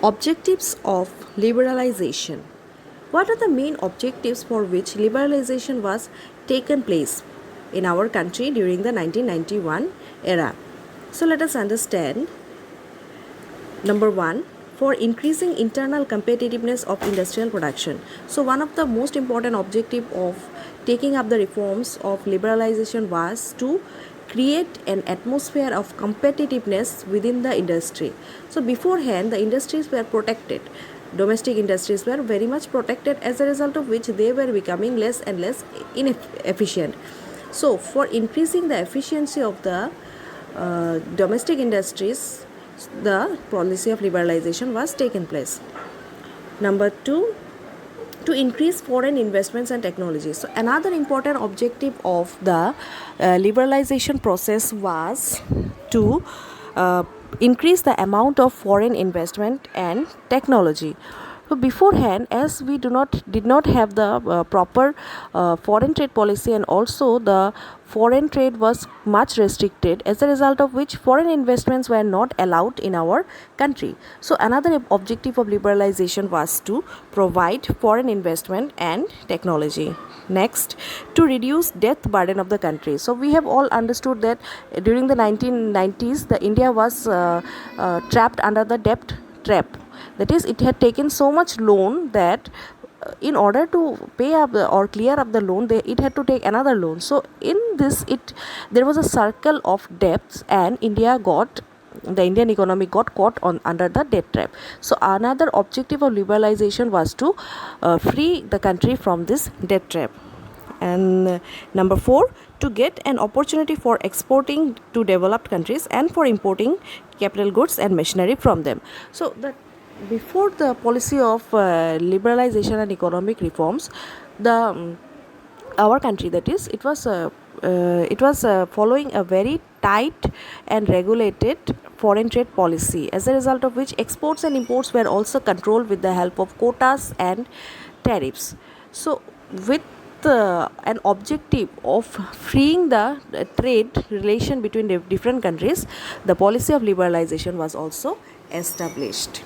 Objectives of liberalization. What are the main objectives for which liberalization was taken place in our country during the 1991 era? So let us understand. Number 1, for increasing internal competitiveness of industrial production. So one of the most important objective of taking up the reforms of liberalization was to create an atmosphere of competitiveness within the industry. So beforehand the industries were protected. Domestic industries were very much protected, as a result of which they were becoming less and less inefficient. So for increasing the efficiency of the domestic industries, the policy of liberalization was taken place. Number 2, to increase foreign investments and technology. So another important objective of the liberalization process was to increase the amount of foreign investment and technology. So beforehand, as we did not have the proper foreign trade policy, and also the foreign trade was much restricted, as a result of which foreign investments were not allowed in our country. So another objective of liberalization was to provide foreign investment and technology. Next, to reduce debt burden of the country. So we have all understood that during the 1990s the India was trapped under the debt trap. That is, it had taken so much loan that in order to pay up or clear up the loan, it had to take another loan. So in this, there was a circle of debts, and the Indian economy got caught under the debt trap. So another objective of liberalization was to free the country from this debt trap. And number 4, to get an opportunity for exporting to developed countries and for importing capital goods and machinery from them. So before the policy of liberalization and economic reforms, our country, that is, it was following a very tight and regulated foreign trade policy, as a result of which exports and imports were also controlled with the help of quotas and tariffs. So with an objective of freeing the trade relation between different countries, the policy of liberalization was also established.